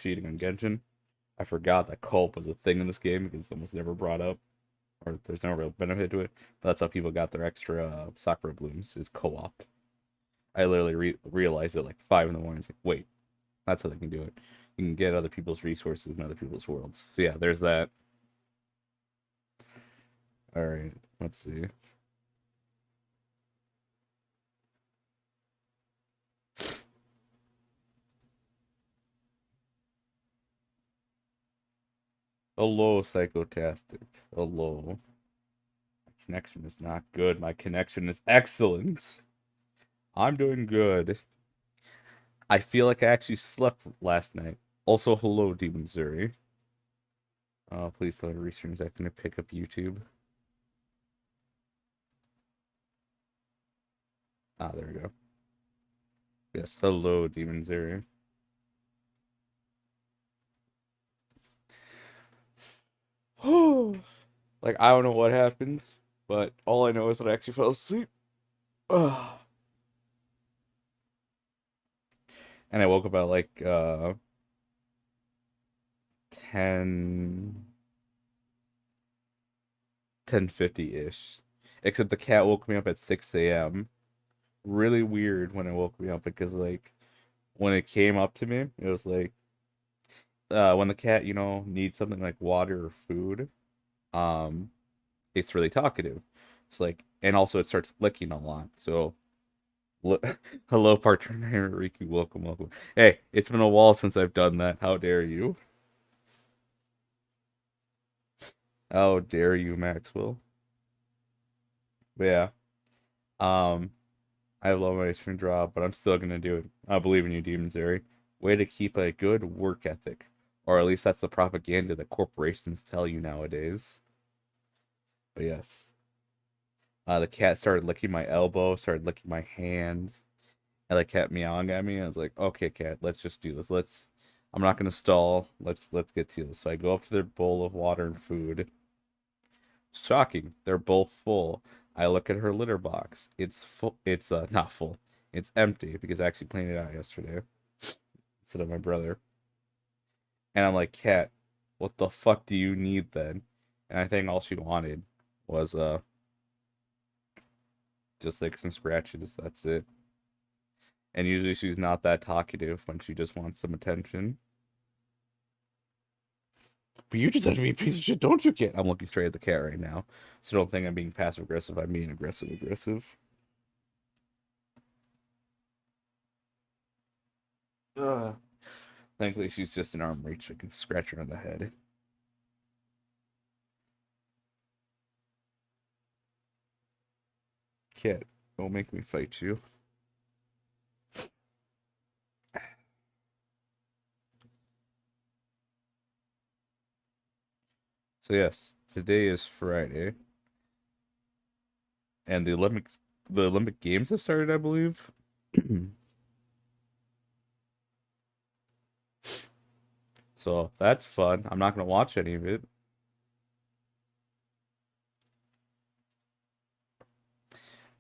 cheating on Genshin. I forgot that co-op was a thing in this game because it's almost never brought up, or there's no real benefit to it. But that's how people got their extra Sakura blooms, is co-op. I literally realized it like 5 in the morning. It's like, wait, that's how they can do it. You can get other people's resources in other people's worlds. So yeah, there's that. All right, let's see. Hello, psychotastic. Hello. My connection is not good. My connection is excellent. I'm doing good. I feel like I actually slept last night. Also, hello, Demon Zuri. Please tell me Restream's acting to pick up YouTube. Ah, there we go. Yes, hello, Demon Zuri. Like, I don't know what happened, but all I know is that I actually fell asleep. And I woke up at like 10 10:50-ish. Except the cat woke me up at 6 a.m. Really weird when it woke me up because like when it came up to me, it was like when the cat, needs something like water or food, um, it's really talkative. It's like, and also it starts licking a lot. So, hello, partner Rikku, welcome, welcome. Hey, it's been a while since I've done that. How dare you? How dare you, Maxwell? But yeah, um, I love my stream drop, but I'm still gonna do it. I believe in you, Demon Zeri. Way to keep a good work ethic, or at least that's the propaganda that corporations tell you nowadays. But yes. The cat started licking my elbow, started licking my hands, and like kept meowing at me. I was like, okay, cat, let's just do this. I'm not gonna stall. Let's get to this. So I go up to their bowl of water and food. Shocking, they're both full. I look at her litter box. It's full. It's not full. It's empty because I actually cleaned it out yesterday instead of my brother. And I'm like, cat, what the fuck do you need then? And I think all she wanted was just like some scratches. That's it. And usually she's not that talkative when she just wants some attention. But you just have to be a piece of shit, don't you, kid? I'm looking straight at the cat right now. So don't think I'm being passive aggressive. I'm being aggressive aggressive. Ugh. Thankfully, she's just in arm reach. I can scratch her on the head. Cat, don't make me fight you. So yes, today is Friday, and the Olympic Games have started, I believe. So that's fun. I'm not gonna watch any of it.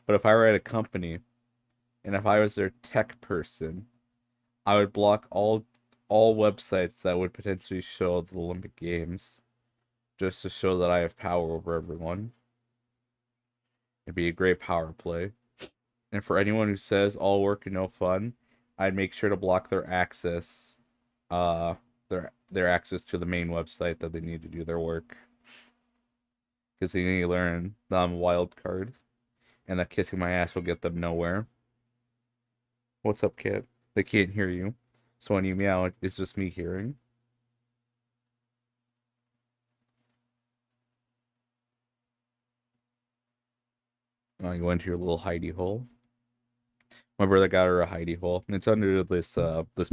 But if I were at a company and if I was their tech person, I would block all websites that would potentially show the Olympic Games just to show that I have power over everyone. It'd be a great power play. And for anyone who says all work and no fun, I'd make sure to block their access, uh, their access to the main website that they need to do their work. Because they need to learn that I'm a wild card, and that kissing my ass will get them nowhere. What's up, kid? They can't hear you, so when you meow, it's just me hearing. You went to your little hidey hole. My brother got her a hidey hole, and it's under this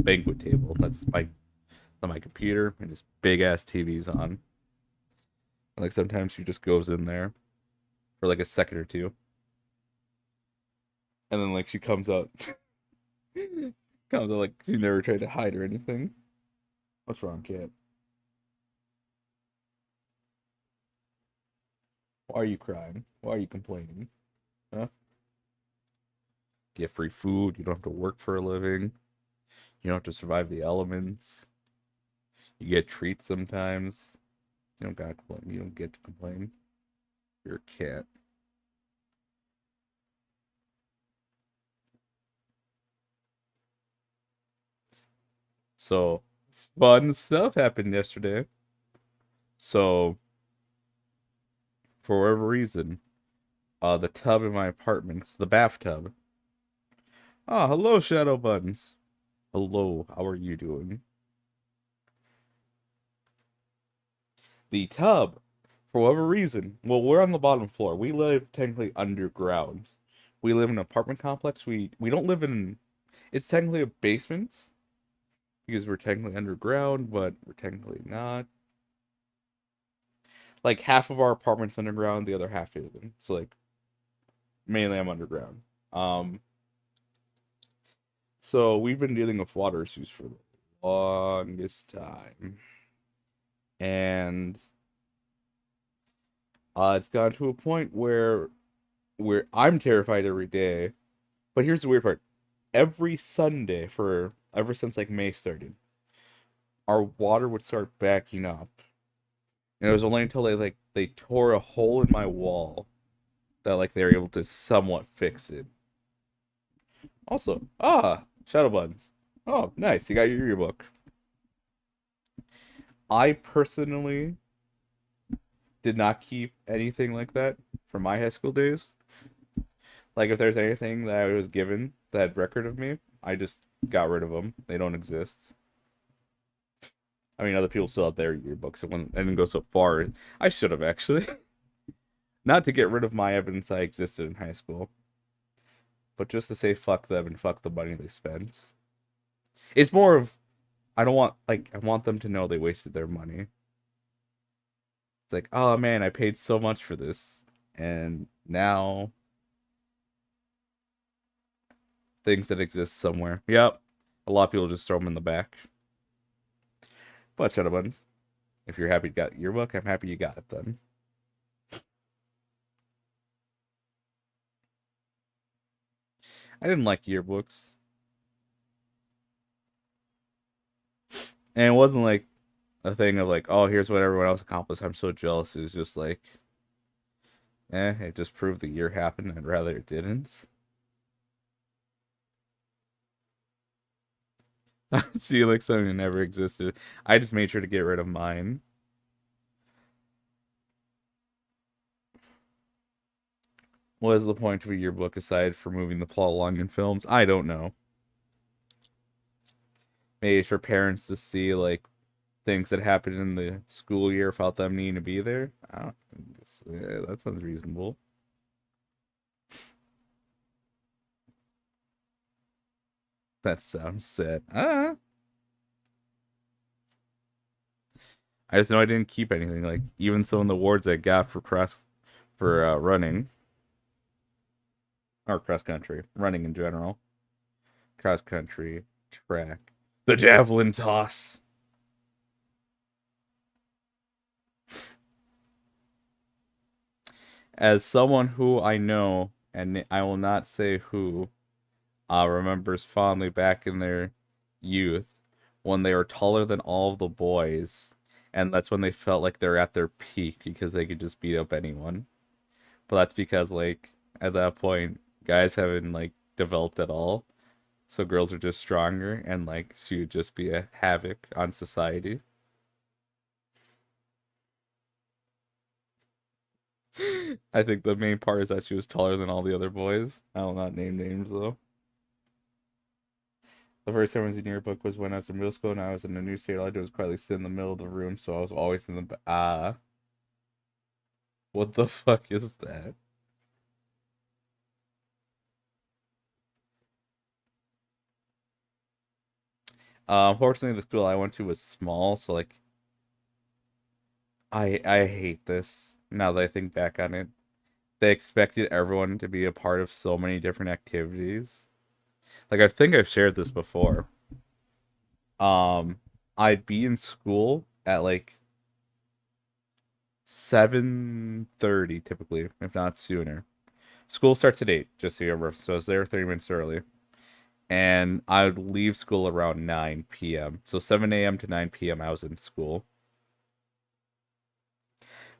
banquet table. That's my computer, and this big ass TV's on. And like sometimes she just goes in there for like a second or two, and then like she comes out, comes out like she never tried to hide or anything. What's wrong, cat? Why are you crying? Why are you complaining? Huh? Get free food. You don't have to work for a living. You don't have to survive the elements. You get treats sometimes. You don't gotta complain. You don't get to complain. You're a cat. So, fun stuff happened yesterday. So, for whatever reason, the tub in my apartment, the bathtub. Ah, hello, Shadow Buttons. Hello, how are you doing? The tub, for whatever reason, well, we're on the bottom floor. We live technically underground. We live in an apartment complex. We don't live in. It's technically a basement because we're technically underground, but we're technically not. Like half of our apartment's underground, the other half isn't. So like mainly I'm underground. Um, so we've been dealing with water issues for the longest time, and it's gotten to a point where I'm terrified every day. But here's the weird part: every Sunday for ever since like May started, our water would start backing up, and it was only until they tore a hole in my wall that like they were able to somewhat fix it. Also, shadow buttons. Oh, nice! You got your yearbook. I personally did not keep anything like that from my high school days. Like if there's anything that I was given that had record of me, I just got rid of them. They don't exist. I mean, other people still have their yearbooks. I didn't go so far. I should have actually. Not to get rid of my evidence I existed in high school, but just to say fuck them and fuck the money they spent. It's more of I don't want I want them to know they wasted their money. It's like, oh man, I paid so much for this, and now things that exist somewhere. Yep, a lot of people just throw them in the back. But shadow buttons, if you're happy you got your book, I'm happy you got it then. I didn't like yearbooks. And it wasn't like a thing of like, oh, here's what everyone else accomplished. I'm so jealous. It was just like, it just proved the year happened. I'd rather it didn't. See, like something that never existed. I just made sure to get rid of mine. What is the point of a yearbook aside from moving the plot along in films? I don't know. Maybe for parents to see like things that happened in the school year without them needing to be there. I don't, that sounds reasonable. That sounds sad. I just know I didn't keep anything. Like even some of the awards I got for running or cross country, running in general, cross country, track, the javelin toss. As someone who I know, and I will not say who, remembers fondly back in their youth when they were taller than all of the boys, and that's when they felt like they're at their peak because they could just beat up anyone. But that's because like at that point, guys haven't like developed at all, so girls are just stronger, and like she would just be a havoc on society. I think the main part is that she was taller than all the other boys. I will not name names though. The first time I was in your book was when I was in middle school and I was in a new state. All I did was quietly sit in the middle of the room, so I was always in the what the fuck is that? Unfortunately, the school I went to was small, so like I hate this now that I think back on it. They expected everyone to be a part of so many different activities. Like I think I've shared this before. Um, I'd be in school at like 7:30 typically, if not sooner. School starts at 8, just so you remember. So I was there 30 minutes early. and I would leave school around 9 p.m. So 7 a.m. to 9 p.m. I was in school.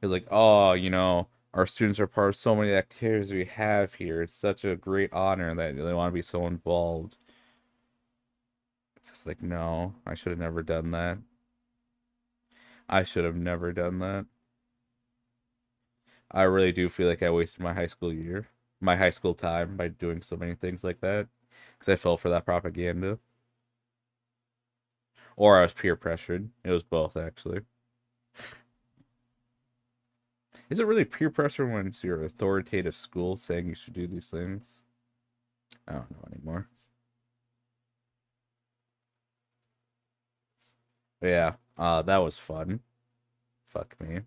It was like, oh, our students are part of so many activities we have here. It's such a great honor that they want to be so involved. It's just like, no, I should have never done that. I should have never done that. I really do feel like I wasted my high school time by doing so many things like that because I fell for that propaganda. Or I was peer pressured. It was both, actually. Is it really peer pressure when it's your authoritative school saying you should do these things? I don't know anymore. But yeah, that was fun. Fuck me.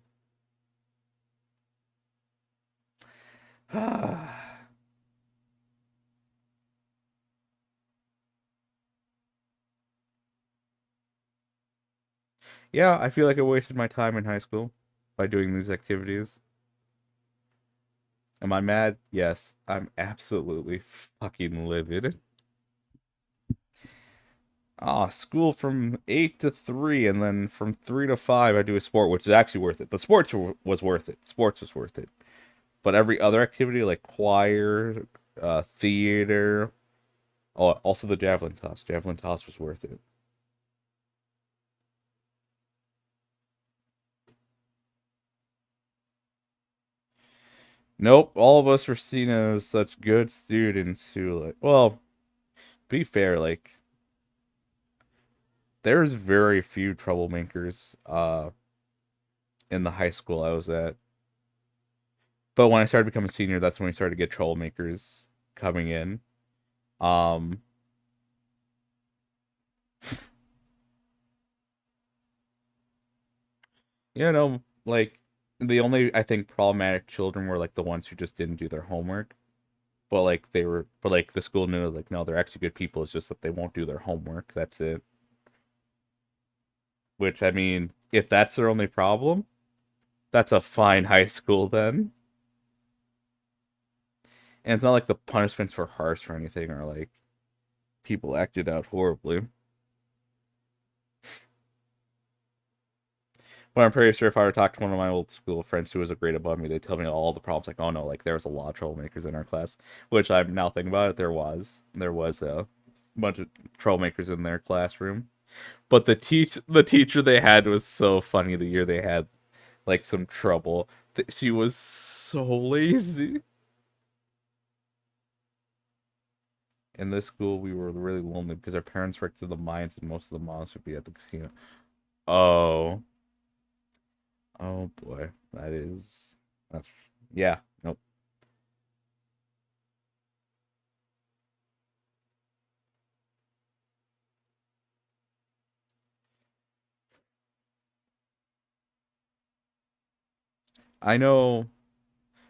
Yeah, I feel like I wasted my time in high school by doing these activities. Am I mad? Yes, I'm absolutely fucking livid. School from 8 to 3, and then from 3 to 5, I do a sport, which is actually worth it. The was worth it. Sports was worth it. But every other activity, like choir, theater, oh, also the javelin toss. Javelin toss was worth it. Nope, all of us were seen as such good students who, like, well, be fair, like, there's very few troublemakers in the high school I was at. But when I started becoming a senior, that's when we started to get troublemakers coming in. Um like the only I think problematic children were like the ones who just didn't do their homework. But like the school knew like no, they're actually good people. It's just that they won't do their homework. That's it. Which I mean, if that's their only problem, that's a fine high school then. And it's not like the punishments were harsh or anything, or like people acted out horribly. But I'm pretty sure if I were to talk to one of my old school friends who was a grade above me, they'd tell me all the problems. Like, oh no, like there was a lot of troublemakers in our class. Which I'm now thinking about it, there was a bunch of troublemakers in their classroom. But the teacher they had was so funny. The year they had like some trouble, she was so lazy. In this school, we were really lonely because our parents worked in the mines and most of the moms would be at the casino. Oh, oh boy, that's yeah. Nope. I know.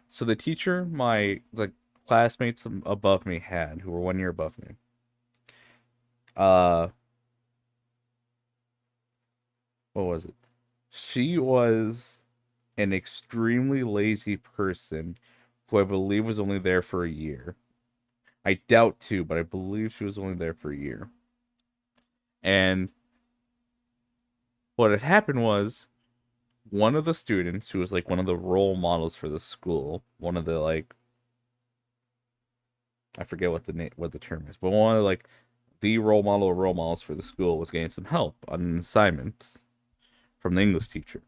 So the teacher the classmates above me had, who were 1 year above me, uh, what was it? She was an extremely lazy person who I believe was only there for a year. I doubt too, but I believe she was only there for a year. And what had happened was one of the students who was like one of the role models for the school, one of the like I forget what the term is, but one of like the role models for the school was getting some help on an assignment from the English teacher.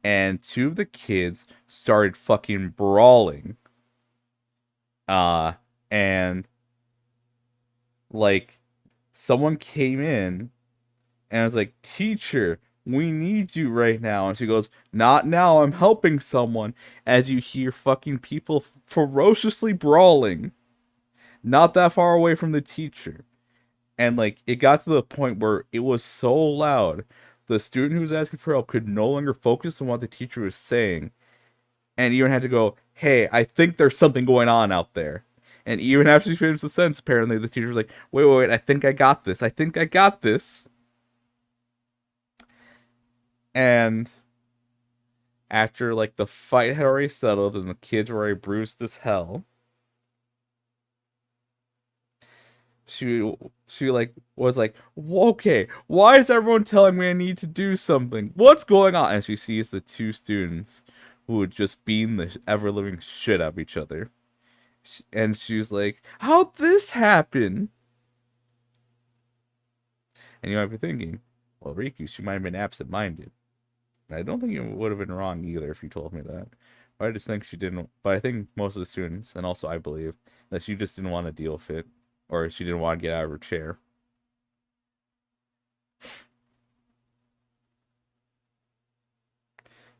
And two of the kids started fucking brawling. Uh and like someone came in and was like, "Teacher, we need you right now." And she goes, "Not now, I'm helping someone." As you hear fucking people ferociously brawling, not that far away from the teacher. And like it got to the point where it was so loud, the student who was asking for help could no longer focus on what the teacher was saying, and even had to go, "Hey, I think there's something going on out there." And even after she finished the sentence, apparently the teacher was like, "Wait, wait, wait! I think I got this. I think I got this." And after like the fight had already settled and the kids were already bruised as hell, she she like was like, okay, why is everyone telling me I need to do something? What's going on? And she sees the two students who would just beat the ever living shit out of each other. And she was like, how'd this happen? And you might be thinking, well, Rikku, she might have been absent minded. I don't think you would have been wrong either if you told me that. But I just think she didn't. But I think most of the students, and also I believe, that she just didn't want to deal with it, or she didn't want to get out of her chair.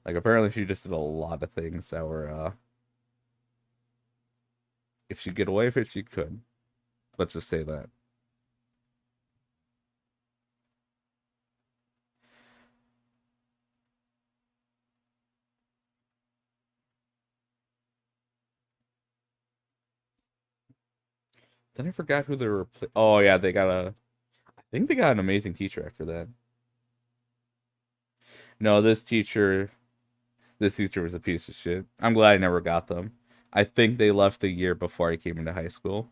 Like apparently she just did a lot of things that were, if she'd get away with it, she could. Let's just say that. Then I forgot who they were. Oh yeah, they got a. I think they got an amazing teacher after that. No, this teacher. This teacher was a piece of shit. I'm glad I never got them. I think they left the year before I came into high school.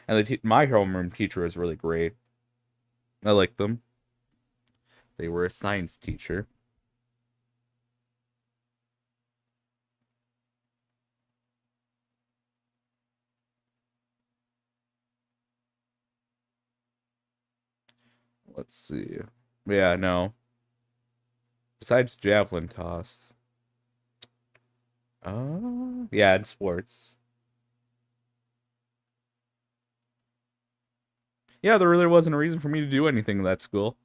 And my homeroom teacher was really great. I liked them. They were a science teacher. Let's see. Yeah, no. Besides javelin toss. Yeah, in sports. Yeah, there really wasn't a reason for me to do anything in that school.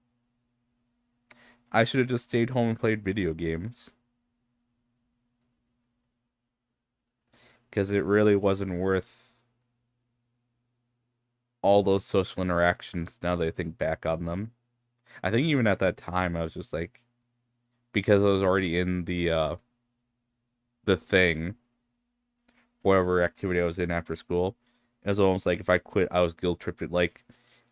I should have just stayed home and played video games. Because it really wasn't worth all those social interactions now that I think back on them. I think even at that time I was just like, because I was already in the thing, whatever activity I was in after school, it was almost like if I quit I was guilt tripped. Like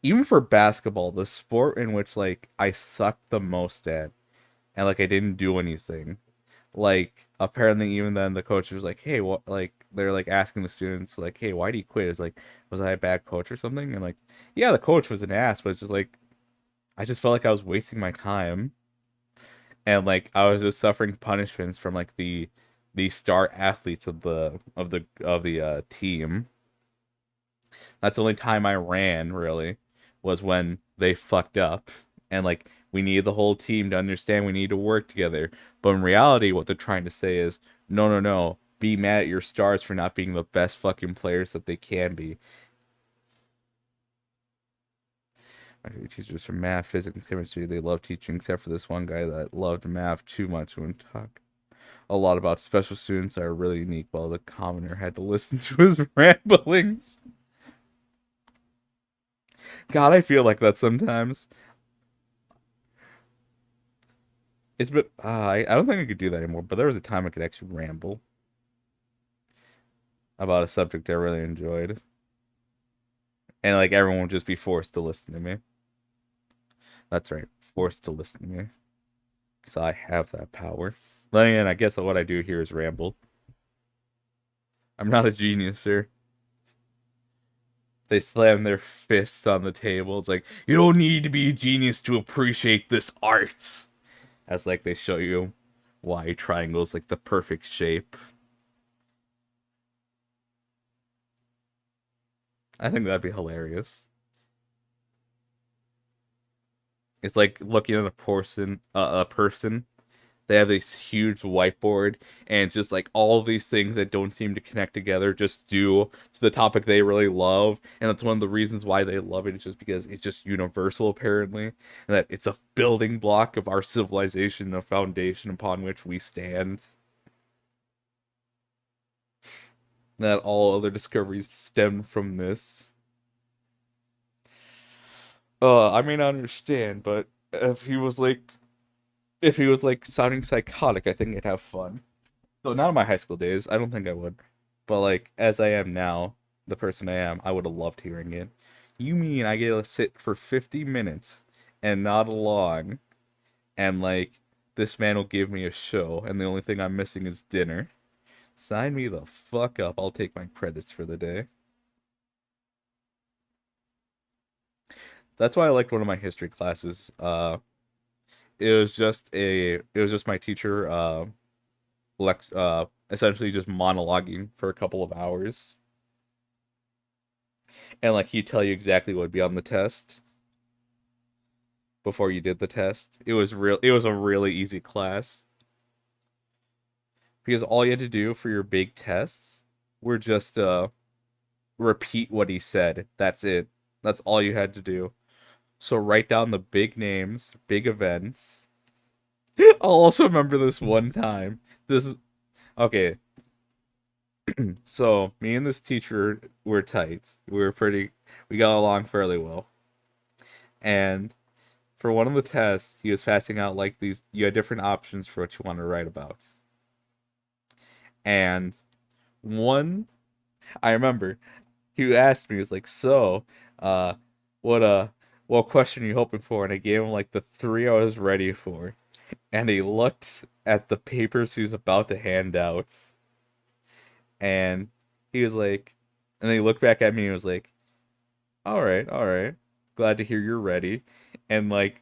even for basketball, the sport in which like I sucked the most at and like I didn't do anything. Like apparently even then the coach was like, "Hey, what?" Like they're like asking the students like, "Hey, why do you quit?" It's like, "Was I a bad coach or something?" And like, yeah, the coach was an ass, but it's just like I just felt like I was wasting my time and like I was just suffering punishments from like the star athletes of the team. That's the only time I ran really was when they fucked up and like we need the whole team to understand we need to work together. But in reality what they're trying to say is no no no, be mad at your stars for not being the best fucking players that they can be. My favorite teachers from math, physics, and chemistry, they love teaching except for this one guy that loved math too much and talk a lot about special students that are really unique while the commoner had to listen to his ramblings. God, I feel like that sometimes. It's been I don't think I could do that anymore, but there was a time I could actually ramble about a subject I really enjoyed. And like everyone would just be forced to listen to me. That's right, forced to listen to me. Because I have that power. Then again, I guess what I do here is ramble. I'm not a genius, sir. They slam their fists on the table. It's like, you don't need to be a genius to appreciate this art. As like they show you why triangle's like the perfect shape. I think that'd be hilarious. It's like looking at a person. They have this huge whiteboard, and it's just like all these things that don't seem to connect together, just due to the topic they really love, and that's one of the reasons why they love it. Is just because it's just universal, apparently, and that it's a building block of our civilization, a foundation upon which we stand. That all other discoveries stem from this. I may not understand, but if he was like sounding psychotic, I think I'd have fun. So not in my high school days, I don't think I would. But like as I am now, the person I am, I would have loved hearing it. You mean I get to sit for 50 minutes and nod along and like this man will give me a show and the only thing I'm missing is dinner. Sign me the fuck up. I'll take my credits for the day. That's why I liked one of my history classes. It was just my teacher essentially just monologuing for a couple of hours. And like he'd tell you exactly what would be on the test before you did the test. It was a really easy class. Because all you had to do for your big tests were just repeat what he said. That's it. That's all you had to do. So write down the big names, big events. I'll also remember this one time. This is okay. So me and this teacher were tight. We got along fairly well. And for one of the tests, he was passing out like these. You had different options for what you want to write about. And one, I remember, he asked me, he was like, "So, uh, what what question are you hoping for?" And I gave him like the three I was ready for. And he looked at the papers he was about to hand out, and he was like, and then he looked back at me and was like, all right, glad to hear you're ready." And like,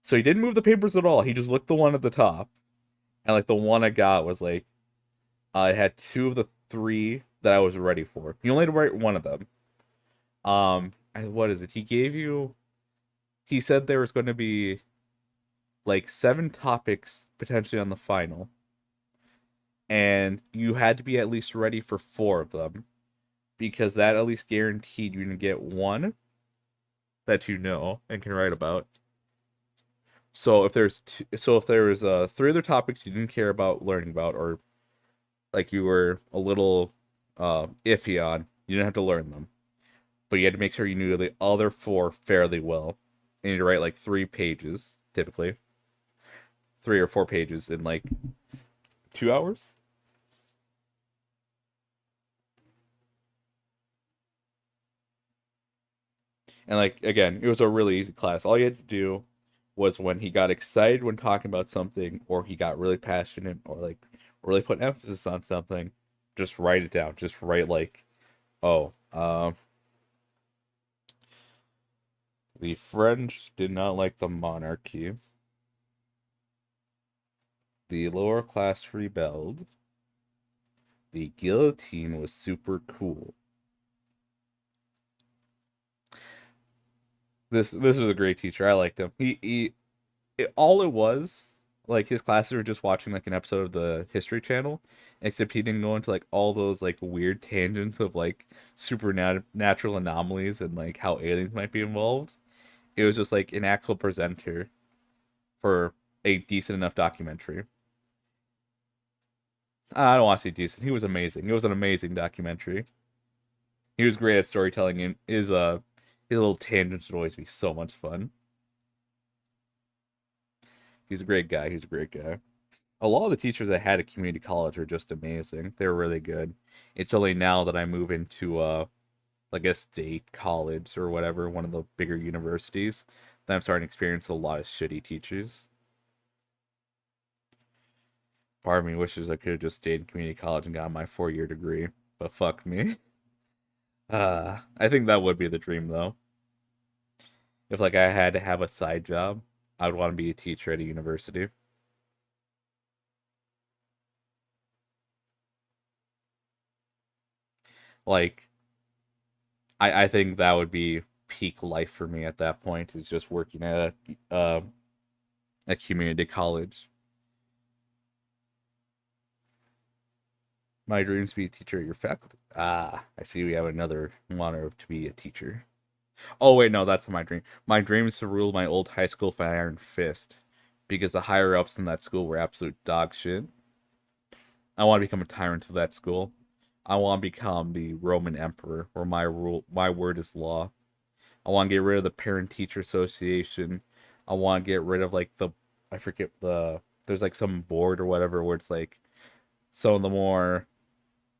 so he didn't move the papers at all. He just looked the one at the top, and like the one I got was like, I had two of the three that I was ready for. You only had to write one of them. What is it? He said there was going to be like 7 topics potentially on the final, and you had to be at least ready for 4 of them, because that at least guaranteed you to get one that you know and can write about. So if there was 3 other topics you didn't care about learning about, or like you were a little iffy on, you didn't have to learn them, but you had to make sure you knew the other 4 fairly well. And you had to write like 3 pages, typically 3 or 4 pages in like 2 hours. And like again, it was a really easy class. All you had to do was when he got excited when talking about something, or he got really passionate, or like really put emphasis on something, just write it down. Just write like, oh, the French did not like the monarchy. The lower class rebelled. The guillotine was super cool. This was a great teacher. I liked him. All it was, like his classes were just watching like an episode of the History Channel, except he didn't go into like all those like weird tangents of like supernatural anomalies and like how aliens might be involved. It was just like an actual presenter for a decent enough documentary. I don't want to say decent. He was amazing. It was an amazing documentary. He was great at storytelling, and his little tangents would always be so much fun. He's a great guy. He's a great guy. A lot of the teachers I had at community college are just amazing. They're really good. It's only now that I move into like a state college or whatever, one of the bigger universities, that I'm starting to experience a lot of shitty teachers. Part of me wishes I could have just stayed in community college and got my 4-year degree, but fuck me. I think that would be the dream though. If like I had to have a side job, I would want to be a teacher at a university. Like I think that would be peak life for me at that point, is just working at a community college. My dreams to be a teacher at your faculty. Ah, I see we have another honor to be a teacher. Oh wait, no, that's my dream. My dream is to rule my old high school with an iron fist, because the higher ups in that school were absolute dog shit. I want to become a tyrant of that school. I want to become the Roman emperor, where my word is law. I want to get rid of the parent teacher association. I want to get rid of like I forget there's like some board or whatever where it's like some of the more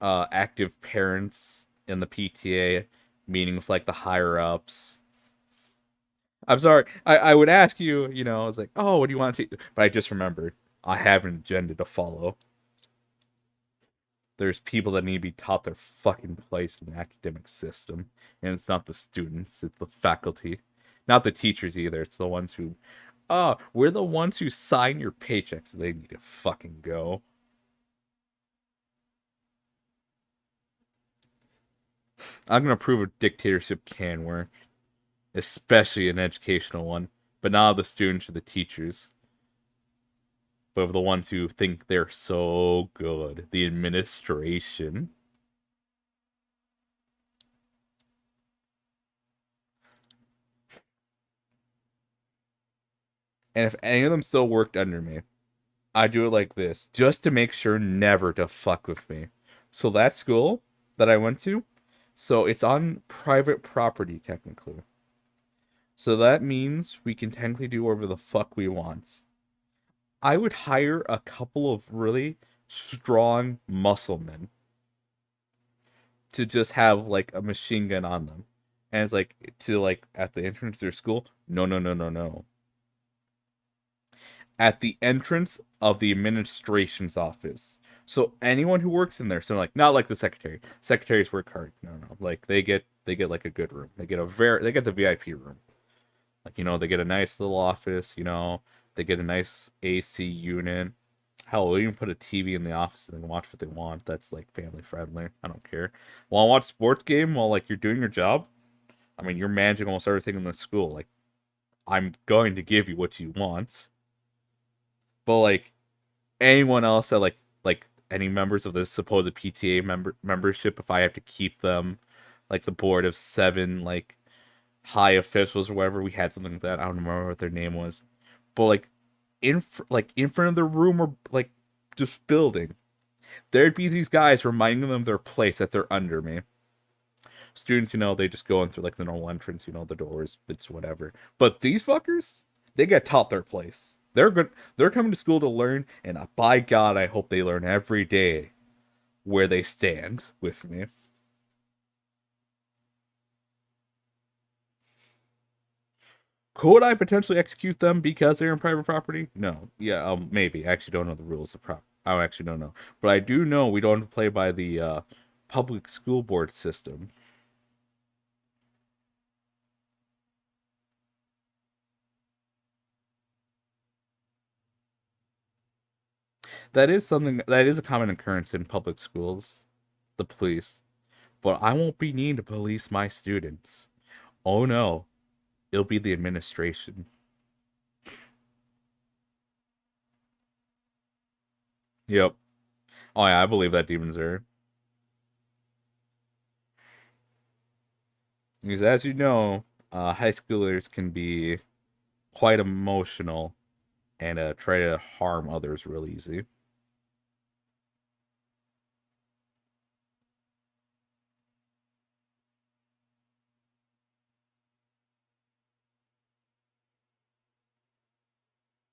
active parents in the PTA meeting with like the higher ups. I'm sorry. I would ask you, I was like, oh, what do you want to? But I just remembered I have an agenda to follow. There's people that need to be taught their fucking place in the academic system, and it's not the students, it's the faculty, not the teachers either. It's the ones who, we're the ones who sign your paychecks. They need to fucking go. I'm gonna prove a dictatorship can work, especially an educational one, but not of the students or the teachers, but of the ones who think they're so good, the administration. And if any of them still worked under me, I do it like this, just to make sure never to fuck with me. So that school that I went to, so it's on private property technically. So that means we can technically do whatever the fuck we want. I would hire a couple of really strong muscle men to just have like a machine gun on them. And it's like to like at the entrance to their school, no, no, no, no, no. At the entrance of the administration's office. So anyone who works in there, so like not like the secretary. Secretaries work hard. No, no. Like they get like a good room. They get the VIP room. Like, they get a nice little office, they get a nice AC unit. Hell, we'll even put a TV in the office and they can watch what they want. That's like family friendly. I don't care. Want to watch sports game while like you're doing your job? I mean, you're managing almost everything in the school. Like, I'm going to give you what you want. But like anyone else that like any members of this supposed PTA membership, if I have to keep them, like the board of 7 like high officials or whatever, we had something like that. I don't remember what their name was, but like in front of the room or like just building, there'd be these guys reminding them their place that they're under me. Students, they just go in through like the normal entrance, the doors, it's whatever. But these fuckers, they get taught their place. They're good. They're coming to school to learn, and by God, I hope they learn every day where they stand with me. Could I potentially execute them because they're in private property? No. Yeah, maybe. I actually don't know the rules of prop. I actually don't know, but I do know we don't play by the public school board system. That is something that is a common occurrence in public schools, the police. But I won't be needing to police my students. Oh no, it'll be the administration. Yep. Oh yeah, I believe that demons are. Because as you know, high schoolers can be quite emotional and try to harm others real easy.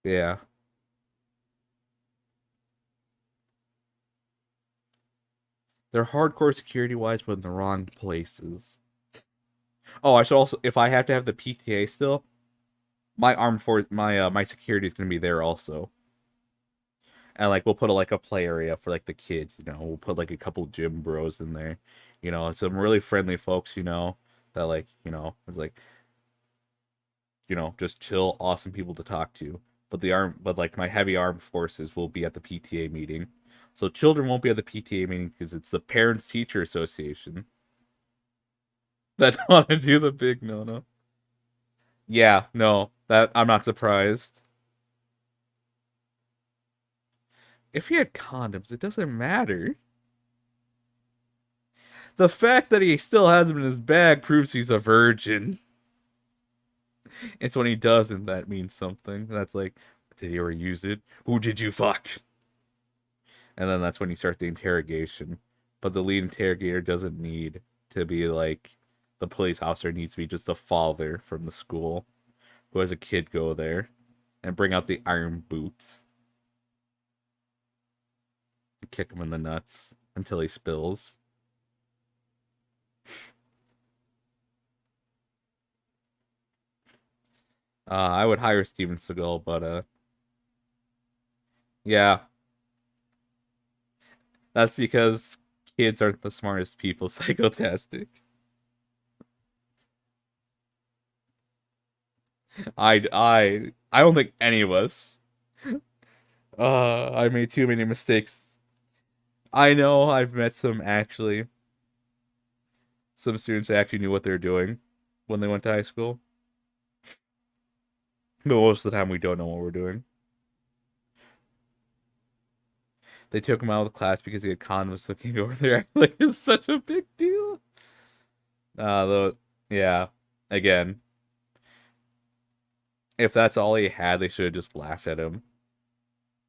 Yeah. They're hardcore security wise, but in the wrong places. Oh, I should also, if I have to have the PTA still, my armed force, my security is gonna be there also. And like we'll put like a play area for like the kids. We'll put like a couple gym bros in there. Some really friendly folks. That like it's like just chill, awesome people to talk to. But like my heavy armed forces will be at the PTA meeting. So children won't be at the PTA meeting because it's the Parents Teacher Association that want to do the big no no. Yeah, no, that I'm not surprised. If he had condoms, it doesn't matter. The fact that he still has them in his bag proves he's a virgin. It's when he doesn't that means something. That's like, did he ever use it? Who did you fuck? And then that's when you start the interrogation. But the lead interrogator doesn't need to be like the police officer. It needs to be just a father from the school who has a kid go there and bring out the iron boots and kick him in the nuts until he spills. I would hire Steven Seagal, but yeah, That's because kids aren't the smartest people, psychotastic. I don't think any of us. I made too many mistakes. I know I've met some students that actually knew what they were doing when they went to high school. But most of the time we don't know what we're doing. They took him out of the class because he had condoms looking over there. Like it's such a big deal. Though, yeah. Again, if that's all he had, they should have just laughed at him.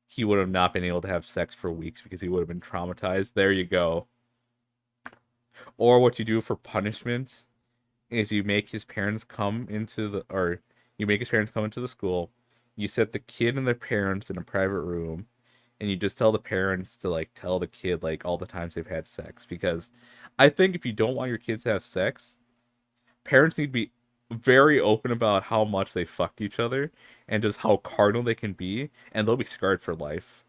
He would have not been able to have sex for weeks because he would have been traumatized. There you go. Or what you do for punishment is you make his parents come into the or you make his parents come into the school. You set the kid and their parents in a private room, and you just tell the parents to like tell the kid like all the times they've had sex. Because I think if you don't want your kids to have sex, parents need to be very open about how much they fucked each other and just how carnal they can be, and they'll be scarred for life.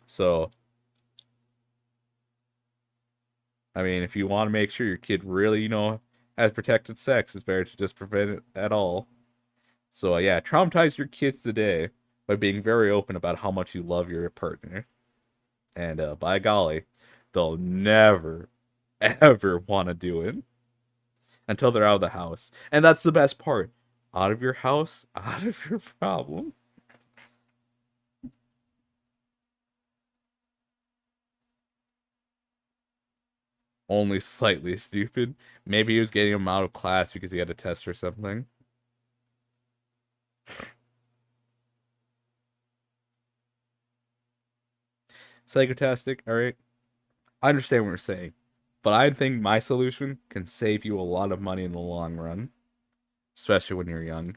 So, I mean, if you want to make sure your kid really, has protected sex, it's better to just prevent it at all. So, yeah, traumatize your kids today by being very open about how much you love your partner. And by golly, they'll never, ever want to do it until they're out of the house. And that's the best part. Out of your house, out of your problem. Only slightly stupid. Maybe he was getting him out of class because he had a test or something. Psychotastic, alright? I understand what you're saying. But I think my solution can save you a lot of money in the long run. Especially when you're young.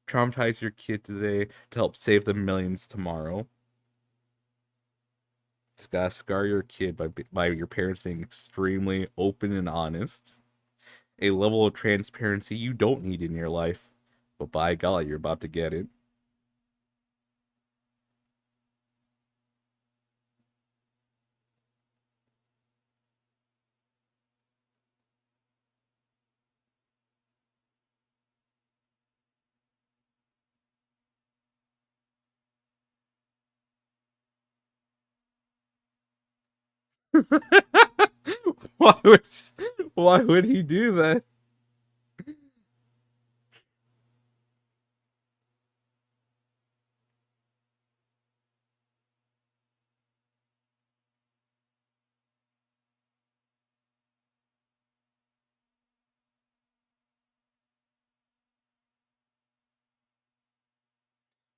Traumatize your kid today to help save them millions tomorrow. Just gotta scar your kid by your parents being extremely open and honest. A level of transparency you don't need in your life, but by golly, you're about to get it. why would why would he do that?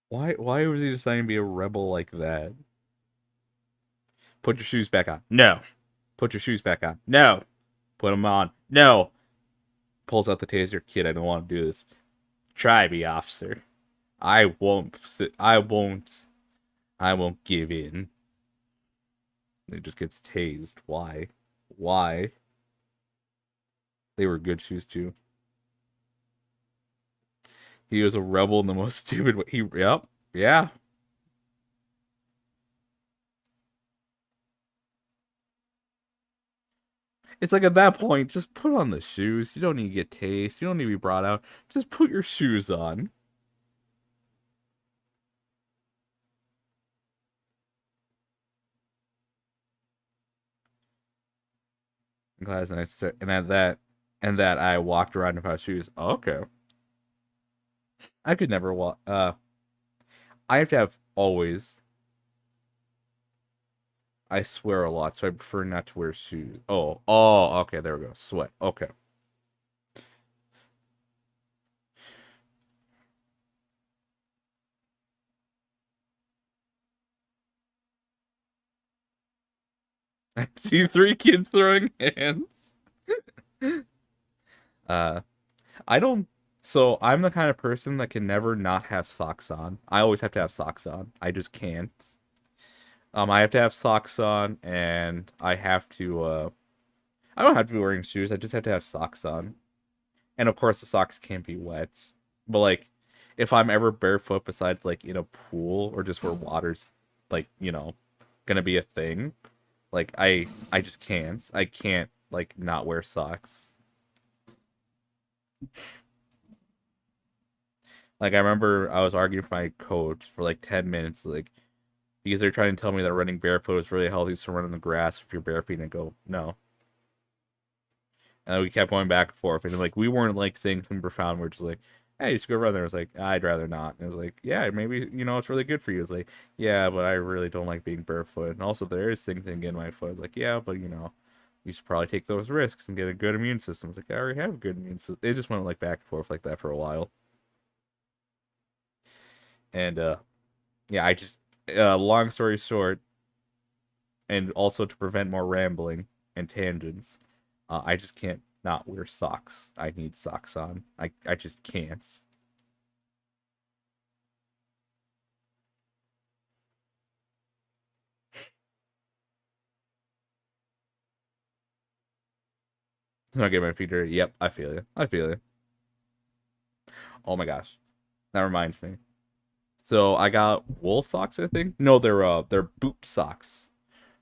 Why was he deciding to be a rebel like that? Put your shoes back on. No. Put your shoes back on. No. Put them on. No. Pulls out the taser. Kid, I don't want to do this. Try me, officer. I won't. I won't give in. It just gets tased. Why? Why? They were good shoes too. He was a rebel in the most stupid way. Yep. Yeah. It's like at that point, just put on the shoes. You don't need to get tased. You don't need to be brought out. Just put your shoes on. In class, and at that I walked around without shoes. Oh, okay. I could never walk. I have to have always. I swear a lot, so I prefer not to wear shoes. Oh, okay, there we go. Sweat. Okay. I see three kids throwing hands. uh, I don't. So I'm the kind of person that can never not have socks on. I always have to have socks on. I just can't. I have to have socks on, and I have to. I don't have to be wearing shoes. I just have to have socks on, and of course the socks can't be wet. But like, if I'm ever barefoot, besides like in a pool or just where water's like gonna be a thing. Like I just can't. I can't like not wear socks. Like I remember I was arguing with my coach for like 10 minutes, like because they're trying to tell me that running barefoot is really healthy, so run on the grass if you're bare feet, and I go, no. And we kept going back and forth, and like we weren't like saying something profound. We're just like, hey, just go run there. I was like, I'd rather not. And it was like, yeah, maybe it's really good for you. It's like, yeah, but I really don't like being barefoot, and also there is things that can get in my foot. I was like, yeah, but you should probably take those risks and get a good immune system. It's like I already have a good immune system. It just went like back and forth like that for a while, and yeah, I just long story short, and also to prevent more rambling and tangents, I just can't not wear socks. I need socks on. I just can't. It's not get my feet dirty. Yep, I feel you. I feel you. Oh my gosh, that reminds me. So I got wool socks. I think no, they're boot socks.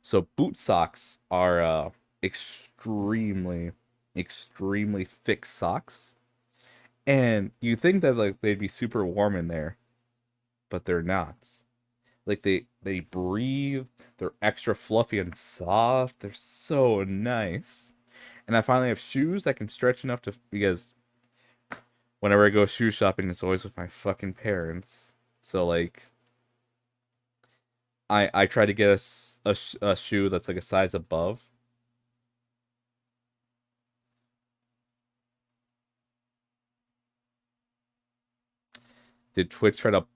So boot socks are extremely, extremely thick socks, and you think that like they'd be super warm in there, but they're not. Like they breathe. They're extra fluffy and soft. They're so nice. And I finally have shoes that can stretch enough to because whenever I go shoe shopping, it's always with my fucking parents. So like I try to get a shoe that's like a size above. Did Twitch try to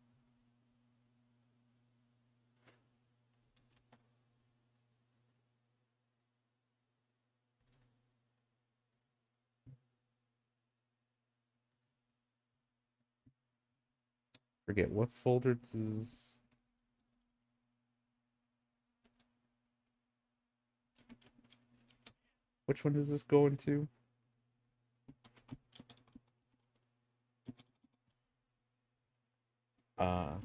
forget what folder does which one does this go into? Uh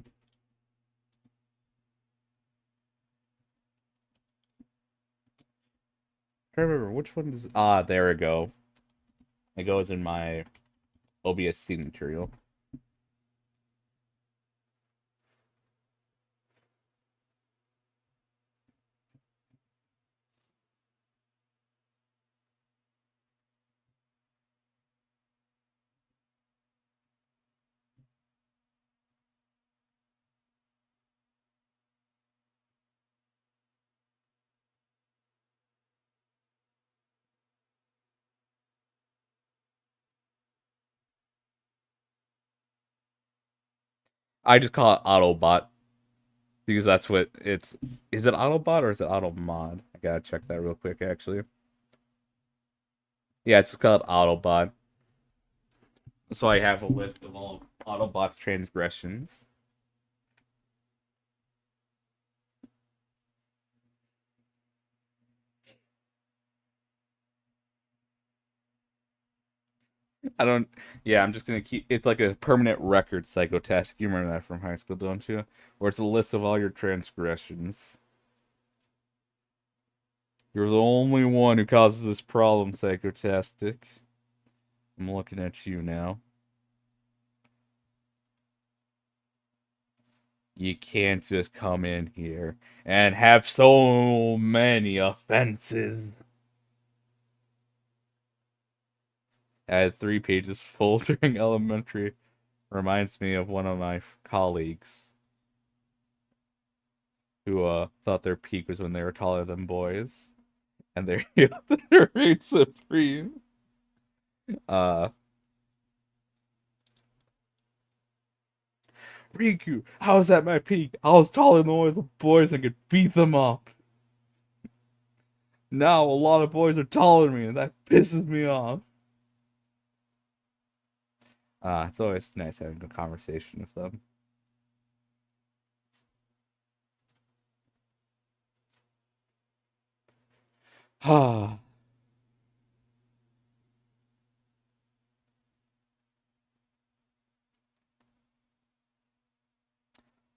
I remember which one does there we go. It goes in my OBSC material. I just call it Autobot because that's what it's. Is it Autobot or is it Automod? I gotta check that real quick, actually. Yeah, it's just called Autobot. So I have a list of all Autobot's transgressions. I don't. Yeah, I'm just gonna keep. It's like a permanent record psychotask. You remember that from high school, don't you? Where it's a list of all your transgressions. You're the only one who causes this problem, psychotastic. I'm looking at you now. You can't just come in here and have so many offenses. I had 3 pages full during elementary. Reminds me of one of my colleagues who thought their peak was when they were taller than boys, and they reigned supreme. Uh, Rikku, I was at my peak. I was taller than one of the boys and could beat them up. Now a lot of boys are taller than me, and that pisses me off. It's always nice having a conversation with them.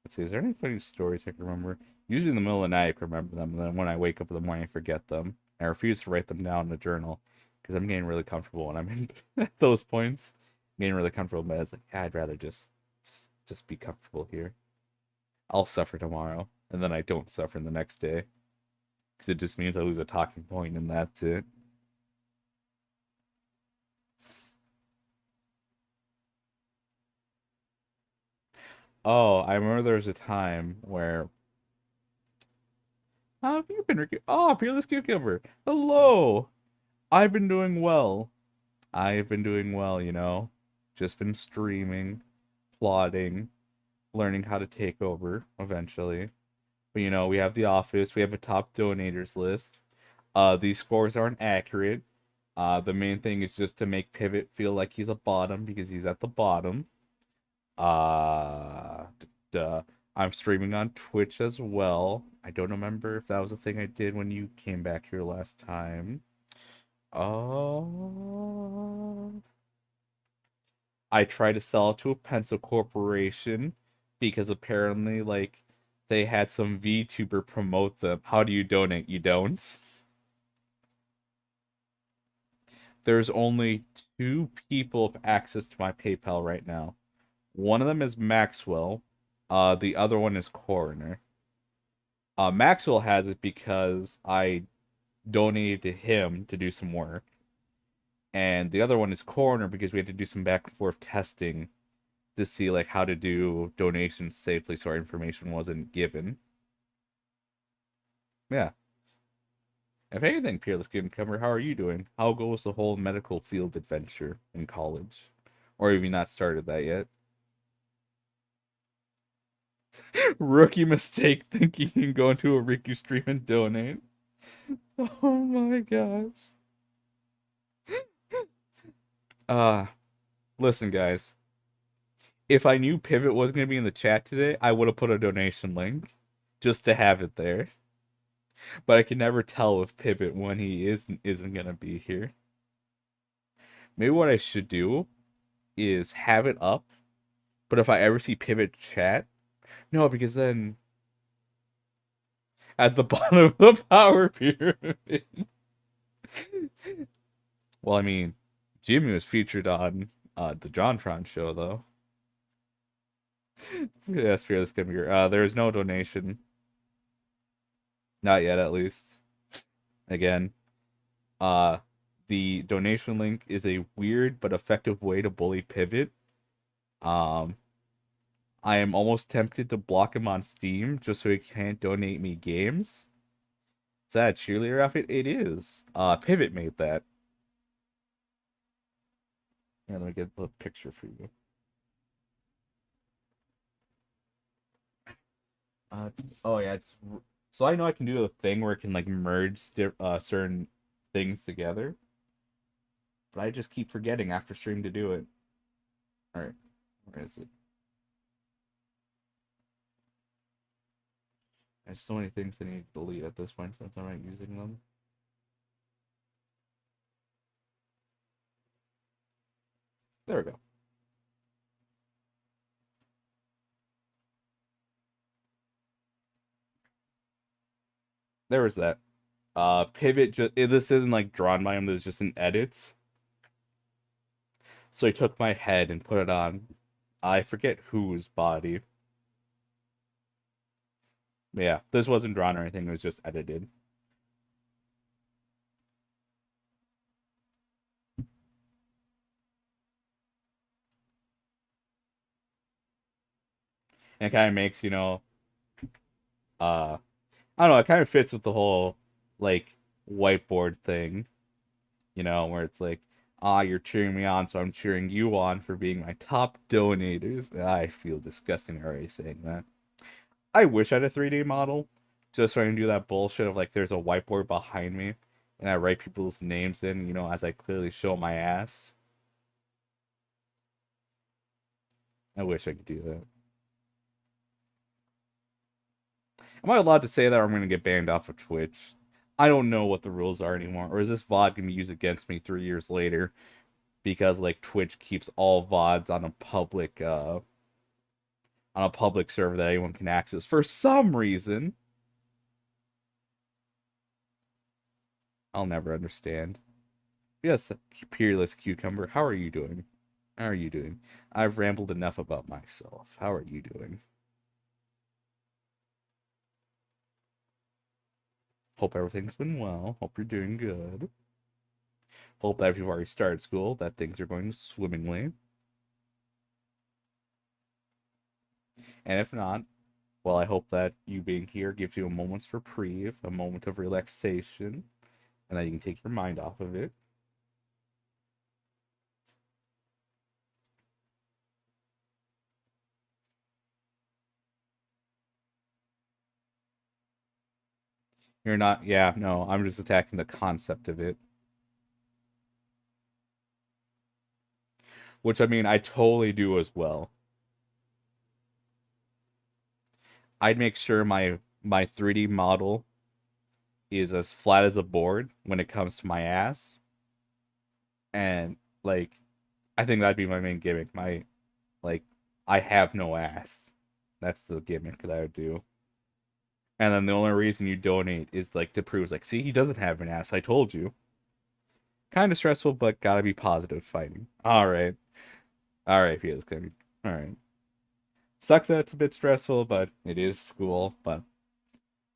Let's let's see. Is there any funny stories I can remember? Usually in the middle of the night I can remember them, and then when I wake up in the morning I forget them. I refuse to write them down in a journal because I'm getting really comfortable when I'm in at those points. I'm getting really comfortable, but it's like, yeah, I'd rather just be comfortable here. I'll suffer tomorrow, and then I don't suffer the next day because it just means I lose a talking point, and that's it. Oh, I remember there was a time where how have you been, Ricky? Oh, Peerless Cucumber. Hello. I've been doing well. I've been doing well, you know. Just been streaming, plotting, learning how to take over eventually. But you know, we have the office, we have a top donators list. These scores aren't accurate. The main thing is just to make Pivot feel like he's a bottom because he's at the bottom. Uh, duh. I'm streaming on Twitch as well. I don't remember if that was a thing I did when you came back here last time. Oh. I tried to sell it to a pencil corporation because apparently, like, they had some VTuber promote them. How do you donate? You don't? There's only two people with access to my PayPal right now. One of them is Maxwell. The other one is Coroner. Maxwell has it because I donated to him to do some work. And the other one is Coroner because we had to do some back and forth testing to see like how to do donations safely so our information wasn't given. Yeah. If anything, Peerless Cucumber, how are you doing? How goes the whole medical field adventure in college? Or have you not started that yet? Rookie mistake thinking you can go into a Rikku stream and donate. Oh my gosh. Uh, listen, guys. If I knew Pivot wasn't going to be in the chat today, I would have put a donation link just to have it there. But I can never tell with Pivot when he isn't going to be here. Maybe what I should do is have it up, but if I ever see Pivot chat, no, because then at the bottom of the power pyramid. Well, I mean, Jimmy was featured on the JonTron show, though. Yes, Fearless Computer. There is no donation. Not yet, at least. Again, uh, the donation link is a weird but effective way to bully Pivot. Um, I am almost tempted to block him on Steam just so he can't donate me games. Is that a cheerleader outfit? It is. Pivot made that. Here, let me get the picture for you. Uh, oh yeah, so I know I can do a thing where it can like merge certain things together, but I just keep forgetting after stream to do it. All right, where is it? There's so many things I need to delete at this point since I'm not using them. There we go. There was that. Pivot just this isn't like drawn by him. This is just an edit. So he took my head and put it on. I forget whose body. Yeah, this wasn't drawn or anything. It was just edited. And it kind of makes, uh, I don't know, it kind of fits with the whole, like, whiteboard thing, where it's like, you're cheering me on, so I'm cheering you on for being my top donators. I feel disgusting already saying that. I wish I had a 3D model, just so I can do that bullshit of, like, there's a whiteboard behind me, and I write people's names in, as I clearly show my ass. I wish I could do that. Am I allowed to say that or I'm going to get banned off of Twitch? I don't know what the rules are anymore. Or is this VOD going to be used against me 3 years later? Because, like, Twitch keeps all VODs on a public, on a public server that anyone can access for some reason. I'll never understand. Yes, Peerless Cucumber, how are you doing? How are you doing? I've rambled enough about myself. How are you doing? Hope everything's been well. Hope you're doing good. Hope that if you've already started school, that things are going swimmingly. And if not, well, I hope that you being here gives you a moment's reprieve, a moment of relaxation, and that you can take your mind off of it. You're not, yeah, no, I'm just attacking the concept of it. Which, I mean, I totally do as well. I'd make sure my 3D model is as flat as a board when it comes to my ass. And, like, I think that'd be my main gimmick. Like, I have no ass. That's the gimmick that I would do. And then the only reason you donate is, like, to prove, like, see, he doesn't have an ass. I told you. Kind of stressful, but gotta be positive fighting. All right. All right, Felix. All right. Sucks that it's a bit stressful, but it is school. But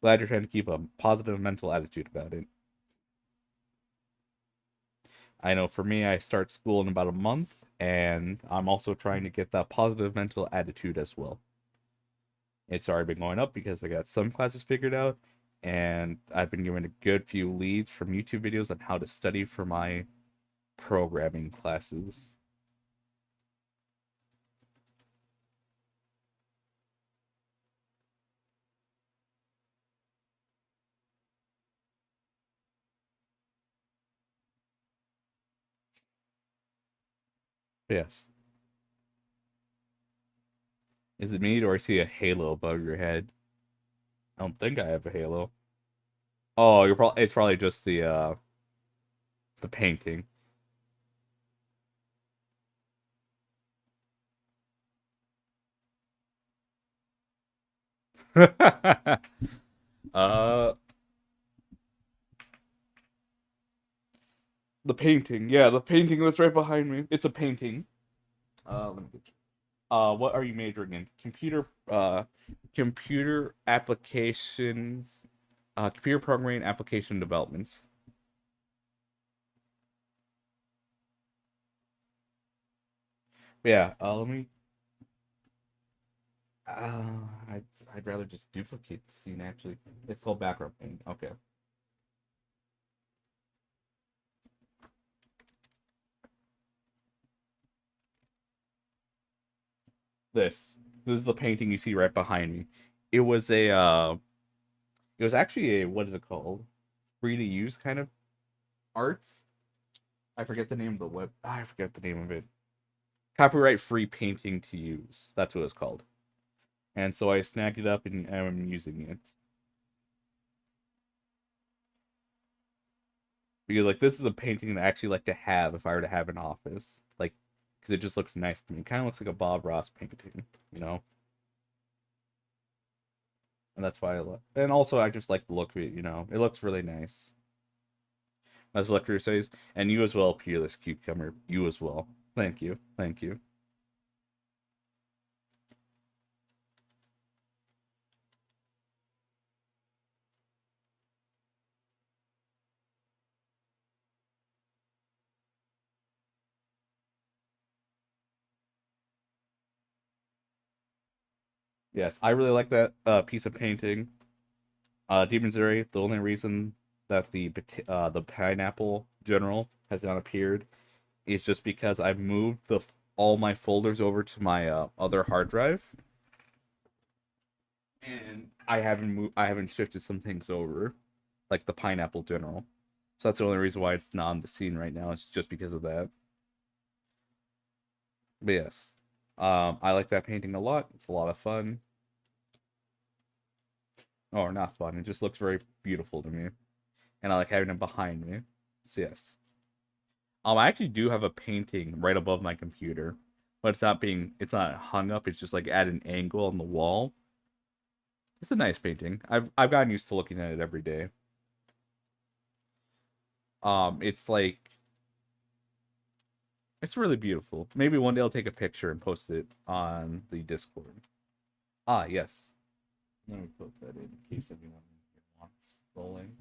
glad you're trying to keep a positive mental attitude about it. I know for me, I start school in about a month, and I'm also trying to get that positive mental attitude as well. It's already been going up because I got some classes figured out, and I've been given a good few leads from YouTube videos on how to study for my programming classes. Yes. Is it me, or I see a halo above your head? I don't think I have a halo. Oh, it's probably just the painting. uh the painting. Yeah, the painting that's right behind me. It's a painting. Let me get you. What are you majoring in? Computer applications, computer programming application developments. Yeah, let me I'd, I'd rather just duplicate the scene actually. It's called background paint. Okay. This. This is the painting you see right behind me. It was a it was actually a, what is it called? Free to use kind of art. I forget the name of the web. I forget the name of it. Copyright free painting to use. That's what it's called. And so I snagged it up and I'm using it. Because like this is a painting that I actually like to have if I were to have an office. Like because it just looks nice to me. It kind of looks like a Bob Ross painting, you know? And that's why I love. And also I just like the look of it, you know. It looks really nice. As Lecter says, and you as well, Peerless Cucumber. You as well. Thank you. Thank you. Yes, I really like that piece of painting. Demon Zuri, the only reason that the pineapple general has not appeared is just because I've moved the all my folders over to my other hard drive, and I haven't shifted some things over, like the pineapple general. So that's the only reason why it's not on the scene right now. It's just because of that. But yes, I like that painting a lot. It's a lot of fun. Or not fun. It just looks very beautiful to me, and I like having it behind me. So yes. I actually do have a painting right above my computer but it's not hung up. It's just like at an angle on the wall. It's a nice painting. I've gotten used to looking at it every day. It's like it's really beautiful. Maybe one day I'll take a picture and post it on the Discord. Ah, yes. Let me put that in case anyone wants bowling.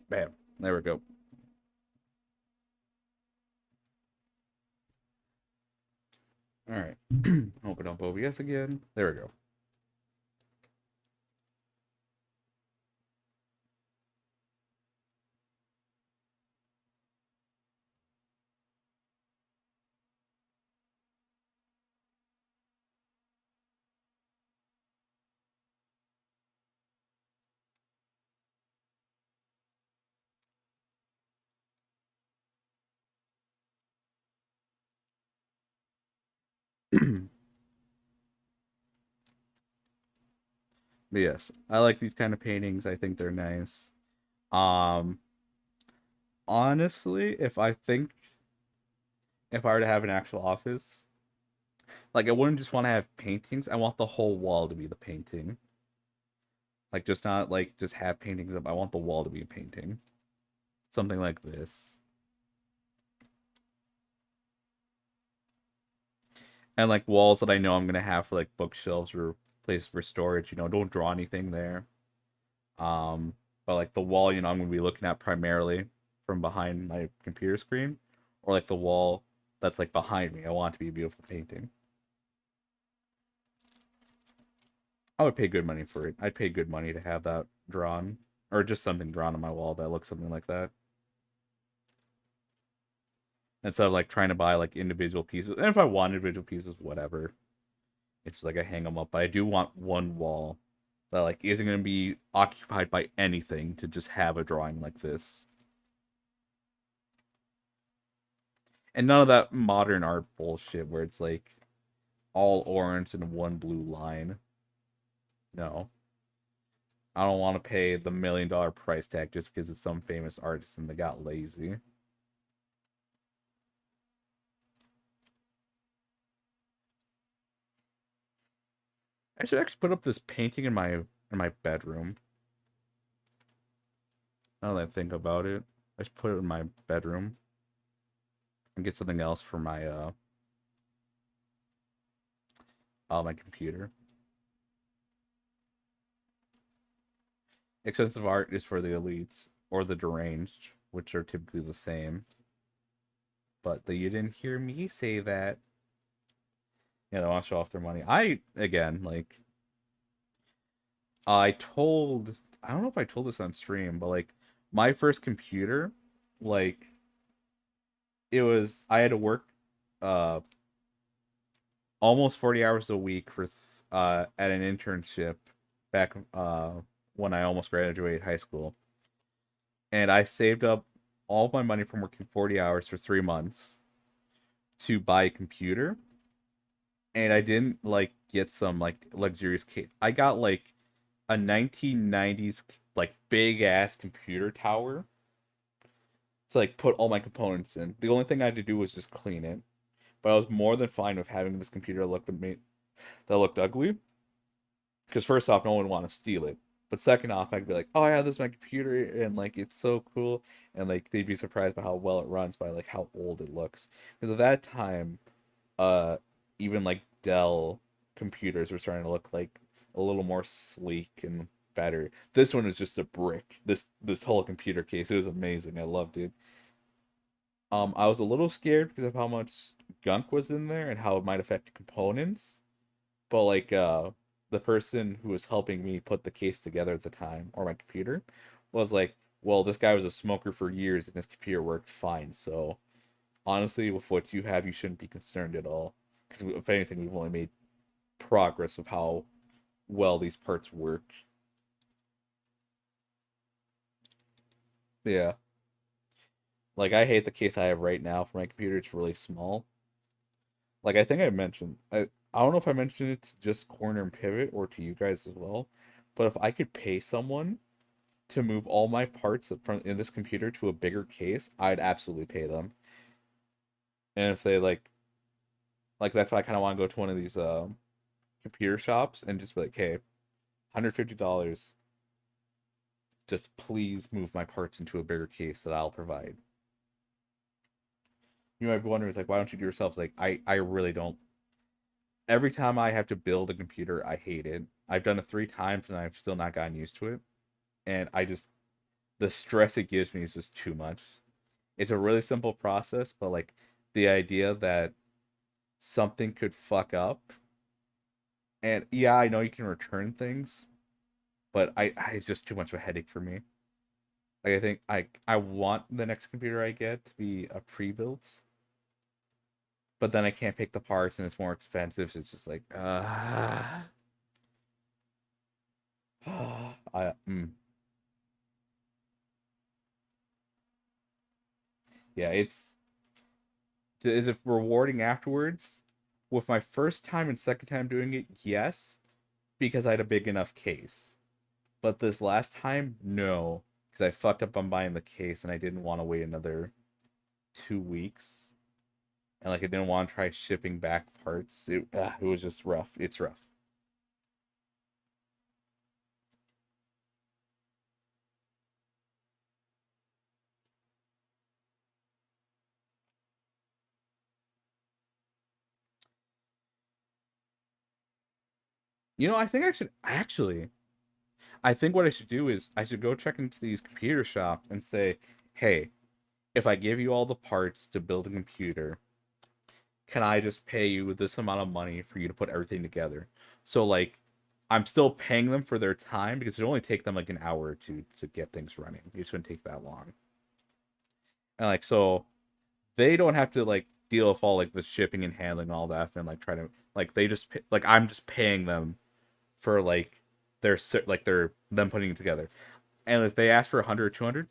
Bam. There we go. All right. Open up OBS again. There we go. But yes, I like these kind of paintings. I think they're nice. Um, Honestly, if I were to have an actual office, like I wouldn't just want to have paintings. I want the whole wall to be the painting. Like just not like just have paintings up. I want the wall to be a painting. Something like this. And like walls that I know I'm gonna have for like bookshelves or places for storage. Don't draw anything there. Um, but like the wall, I'm gonna be looking at primarily from behind my computer screen, or like the wall that's like behind me. I want it to be a beautiful painting. I would pay good money for it. I'd pay good money to have that drawn, or just something drawn on my wall that looks something like that. Instead of like trying to buy like individual pieces. And if I want individual pieces, whatever. It's just like I hang them up. But I do want one wall that like isn't gonna be occupied by anything to just have a drawing like this. And none of that modern art bullshit where it's like all orange and one blue line. No. I don't want to pay the $1 million price tag just because it's some famous artist and they got lazy. I should actually put up this painting in my bedroom. Now that I think about it, I should put it in my bedroom and get something else for my computer. Expensive art is for the elites or the deranged, which are typically the same. But you didn't hear me say that. Yeah, they want to show off their money. I again like I don't know if I told this on stream, but like my first computer, like I had to work uh almost 40 hours a week for at an internship back when I almost graduated high school. And I saved up all of my money from working 40 hours for 3 months to buy a computer. And I didn't like get some like luxurious case. I got like a 1990s like big ass computer tower to like put all my components in. The only thing I had to do was just clean it. But I was more than fine with having this computer that looked ugly. Because first off, no one would want to steal it. But second off, I could be like, oh yeah, this is my computer and like it's so cool. And like they'd be surprised by how well it runs by like how old it looks. Because at that time, uh even like Dell computers were starting to look like a little more sleek and better. This one is just a brick. This whole computer case, it was amazing. I loved it. I was a little scared because of how much gunk was in there and how it might affect components. But like the person who was helping me put the case together at the time, or my computer, was like, well, this guy was a smoker for years and his computer worked fine. So honestly, with what you have, you shouldn't be concerned at all. Because if anything, we've only made progress of how well these parts work. Yeah. Like I hate the case I have right now for my computer. It's really small. Like I think I mentioned, I don't know if I mentioned it to just Corner and Pivot or to you guys as well, but if I could pay someone to move all my parts from in this computer to a bigger case, I'd absolutely pay them. And if they like that's why I kind of want to go to one of these computer shops and just be like, hey, $150, just please move my parts into a bigger case that I'll provide. You might be wondering, it's like, why don't you do it yourself? It's like, I really don't. Every time I have to build a computer, I hate it. I've done it 3 times and I've still not gotten used to it. And the stress it gives me is just too much. It's a really simple process, but like the idea that something could fuck up, and yeah, I know you can return things, but it's just too much of a headache for me. Like I think I want the next computer I get to be a pre-built, but then I can't pick the parts and it's more expensive. So it's just like I yeah, is it rewarding afterwards? With my first time and second time doing it, yes, because I had a big enough case. But this last time, no, because I fucked up on buying the case and I didn't want to wait another 2 weeks. And like I didn't want to try shipping back parts. It was just rough. It's rough. I think I should actually. I think what I should do is I should go check into these computer shops and say, hey, if I give you all the parts to build a computer, can I just pay you this amount of money for you to put everything together? So like I'm still paying them for their time because it only take them like an hour or two to get things running. It shouldn't take that long. And like so they don't have to like deal with all like the shipping and handling and all that and like try to like they just like I'm just paying them for like their them putting it together. And if they ask for 100 or 200,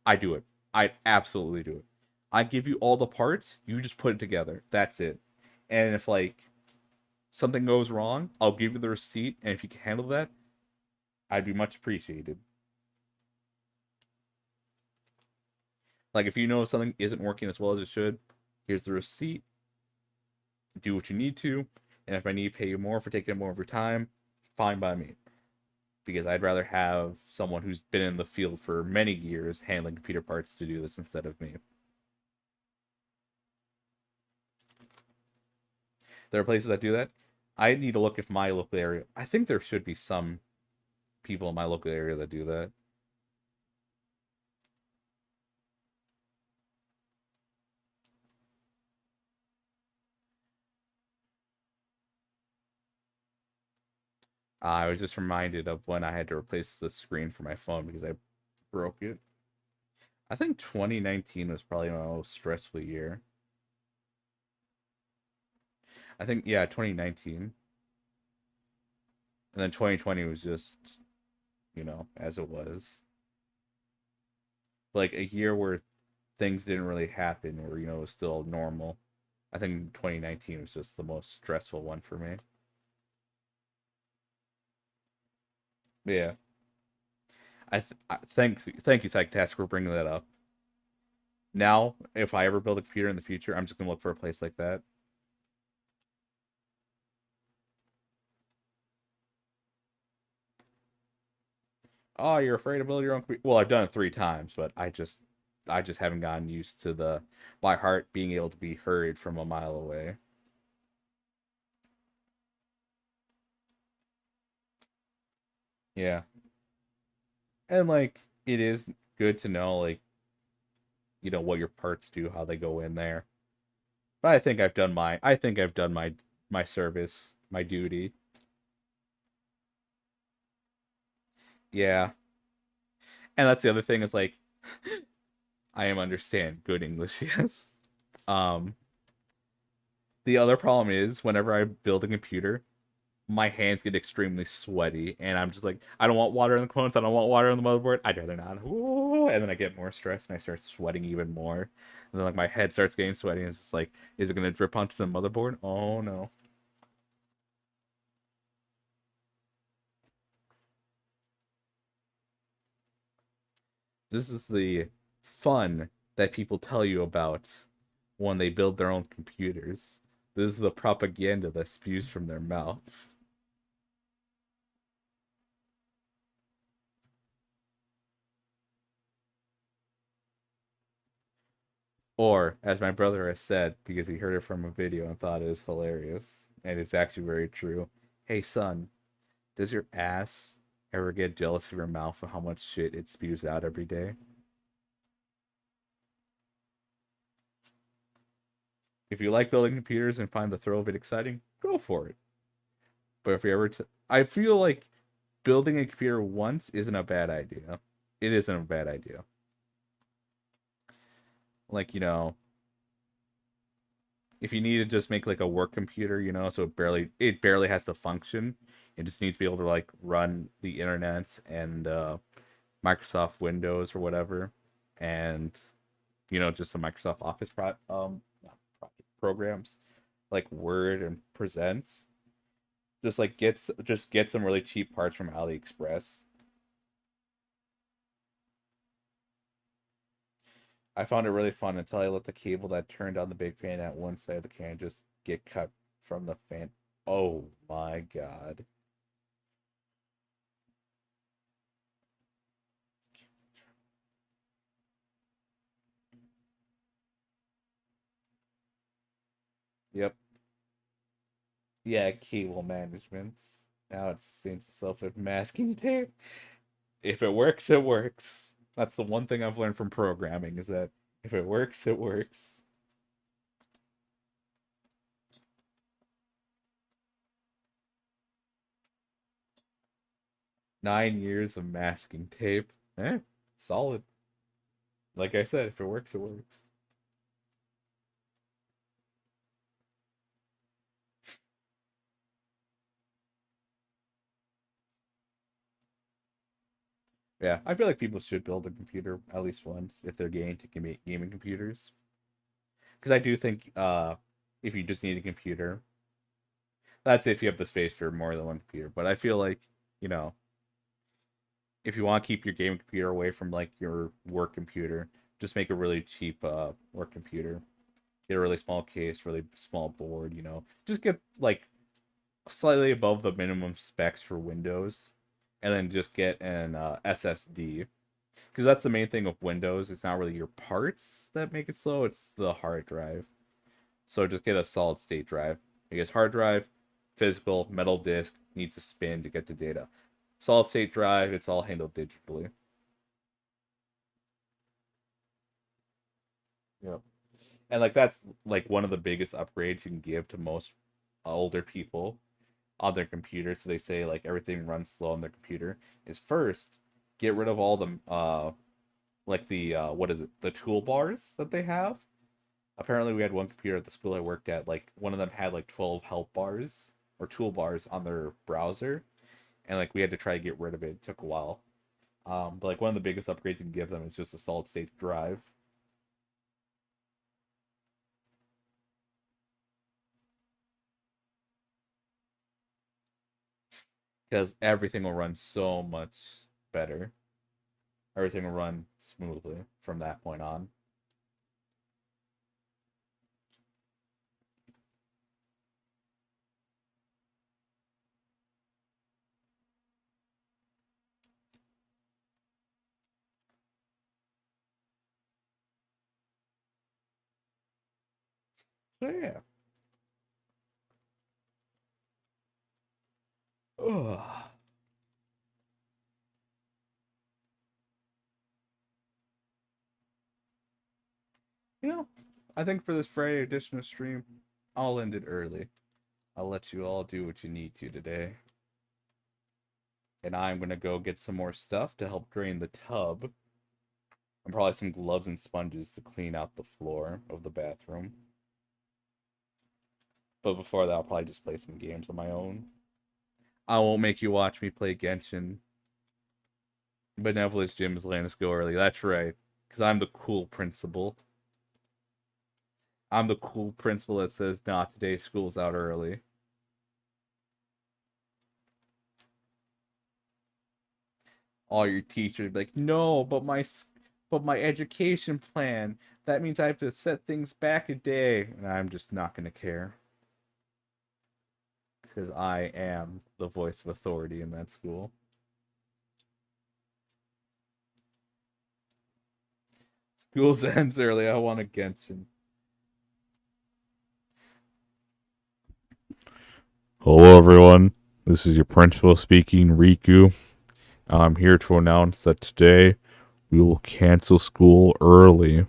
I do it. I absolutely do it. I give you all the parts, you just put it together. That's it. And if like something goes wrong, I'll give you the receipt, and if you can handle that, I'd be much appreciated. Like if you know something isn't working as well as it should, here's the receipt. Do what you need to, and if I need to pay you more for taking more of your time, fine by me. Because I'd rather have someone who's been in the field for many years handling computer parts to do this instead of me. There are places that do that. I need to look if my local area. I think there should be some people in my local area that do that. I was just reminded of when I had to replace the screen for my phone because I broke it. I think 2019 was probably my most stressful year. I think, yeah, 2019. And then 2020 was just, as it was. Like a year where things didn't really happen or, it was still normal. I think 2019 was just the most stressful one for me. Yeah. Thank you, Psychtask, for bringing that up. Now, if I ever build a computer in the future, I'm just gonna look for a place like that. Oh, you're afraid to build your own computer? Well, I've done it 3 times, but I just haven't gotten used to the by heart being able to be heard from a mile away. Yeah, and like it is good to know like what your parts do, how they go in there. But I think I've done my service, my duty. Yeah, and that's the other thing is like I am understand good English, yes. Um, the other problem is whenever I build a computer, my hands get extremely sweaty, and I'm just like, I don't want water on the components. I don't want water on the motherboard. I'd rather not. and then I get more stressed and I start sweating even more. And then like my head starts getting sweaty and it's just like, is it gonna drip onto the motherboard? Oh no. This is the fun that people tell you about when they build their own computers. This is the propaganda that spews from their mouth. Or, as my brother has said, because he heard it from a video and thought it was hilarious, and it's actually very true. Hey son, does your ass ever get jealous of your mouth for how much shit it spews out every day? If you like building computers and find the thrill of it exciting, go for it. But if you ever, I feel like building a computer once isn't a bad idea. It isn't a bad idea. Like, if you need to just make like a work computer, so it barely has to function. It just needs to be able to like run the internet and Microsoft Windows or whatever, and just some Microsoft Office not programs like Word and Presents. Just get some really cheap parts from AliExpress. I found it really fun until I let the cable that turned on the big fan at one side of the can just get cut from the fan. Oh my god. Yep. Yeah, cable management. Now it sustains itself with masking tape. If it works, it works. That's the one thing I've learned from programming is that if it works, it works. 9 years of masking tape. Solid. Like I said, if it works, it works. Yeah, I feel like people should build a computer at least once if they're getting to gaming computers. Because I do think if you just need a computer, that's if you have the space for more than one computer. But I feel like, you know, if you want to keep your gaming computer away from like your work computer, just make a really cheap work computer. Get a really small case, really small board, Just get like slightly above the minimum specs for Windows, and then just get an SSD. Because that's the main thing with Windows. It's not really your parts that make it slow, it's the hard drive. So just get a solid state drive. Because hard drive, physical, metal disk, needs to spin to get the data. Solid state drive, it's all handled digitally. Yep. And like that's like one of the biggest upgrades you can give to most older people on their computer. So they say like everything runs slow on their computer. Is first get rid of all the like the what is it, the toolbars that they have. Apparently we had one computer at the school I worked at, like one of them had like 12 help bars or toolbars on their browser, and like we had to try to get rid of it. It took a while. But like one of the biggest upgrades you can give them is just a solid state drive. Because everything will run so much better. Everything will run smoothly from that point on. So yeah. Ugh. You know, I think for this Friday edition of stream, I'll end it early. I'll let you all do what you need to today. And I'm gonna go get some more stuff to help drain the tub. And probably some gloves and sponges to clean out the floor of the bathroom. But before that, I'll probably just play some games on my own. I won't make you watch me play Genshin. Benevolence Gym is letting us go early. That's right. Because I'm the cool principal. I'm the cool principal that says, nah, today school's out early. All your teachers be like, no, but my education plan, that means I have to set things back a day. And I'm just not going to care. Because I am the voice of authority in that school. School's ends early. I want a Genshin. Hello, everyone. This is your principal speaking, Rikku. I'm here to announce that today we will cancel school early.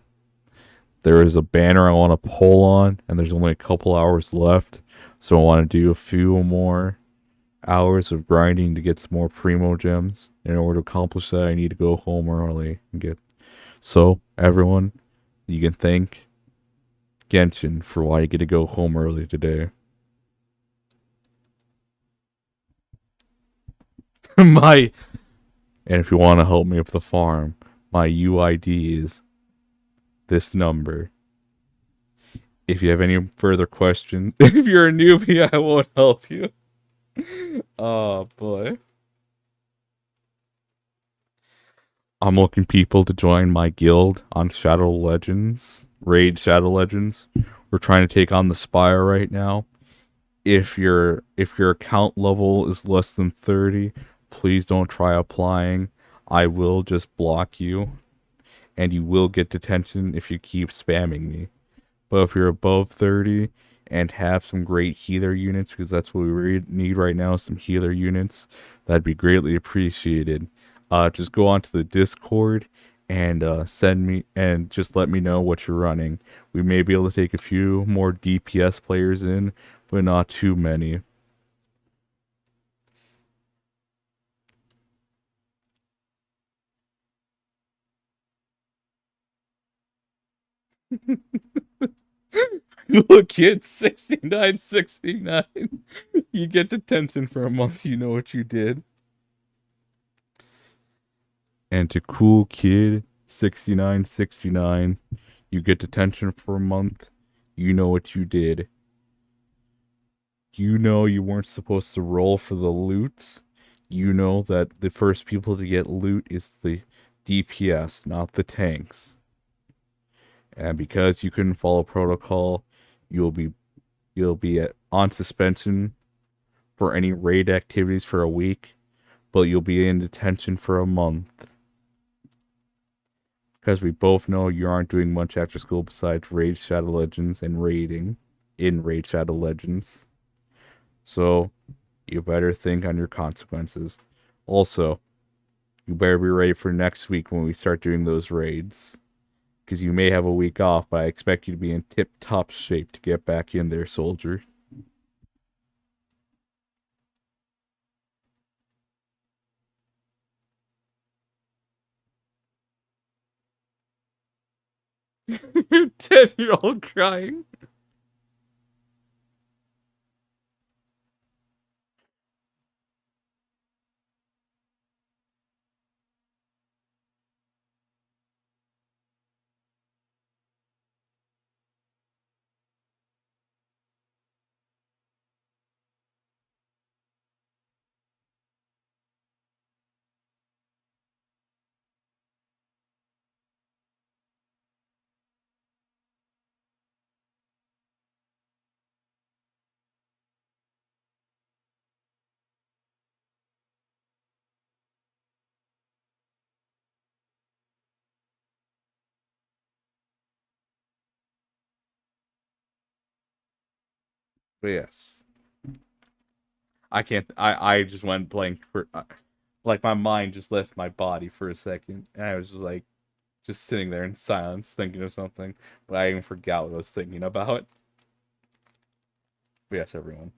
There is a banner I want to pull on, and there's only a couple hours left, so I want to do a few more hours of grinding to get some more primo gems. In order to accomplish that, I need to go home early and get. So, everyone, you can thank Genshin for why you get to go home early today. my And if you want to help me with the farm, my UID is this number. If you have any further questions, if you're a newbie, I won't help you. Oh boy. I'm looking people to join my guild on Shadow Legends, Raid Shadow Legends. We're trying to take on the Spire right now. If your account level is less than 30, please don't try applying. I will just block you, and you will get detention if you keep spamming me. But if you're above 30 and have some great healer units, because that's what we need right now, some healer units, that'd be greatly appreciated. Just go onto the Discord and send me and just let me know what you're running. We may be able to take a few more DPS players in, but not too many. Look, kid, 6969. You get detention for a month. You know what you did. And to cool kid 6969, you get detention for a month. You know what you did. You know you weren't supposed to roll for the loots. You know that the first people to get loot is the DPS, not the tanks. And because you couldn't follow protocol, you'll be on suspension for any raid activities for a week, but you'll be in detention for a month. Because we both know you aren't doing much after school besides Raid Shadow Legends and raiding in Raid Shadow Legends. So, you better think on your consequences. Also, you better be ready for next week when we start doing those raids. Because you may have a week off, but I expect you to be in tip-top shape to get back in there, soldier. Your 10-year-old crying. But yes. I can't. I just went blank for. Like my mind just left my body for a second, and I was just sitting there in silence, thinking of something, but I even forgot what I was thinking about. But yes, everyone,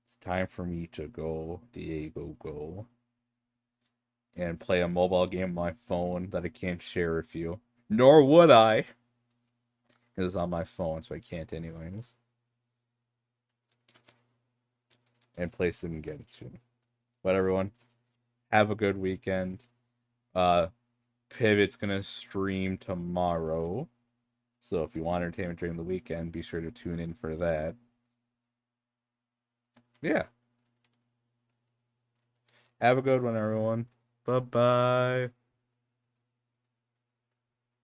it's time for me to go, Diego, go, and play a mobile game on my phone that I can't share with you. Nor would I, because it's on my phone, so I can't anyways. And play some Genshin. But everyone, have a good weekend. Uh, Pivot's gonna stream tomorrow. So if you want entertainment during the weekend, be sure to tune in for that. Yeah. Have a good one, everyone. Bye bye.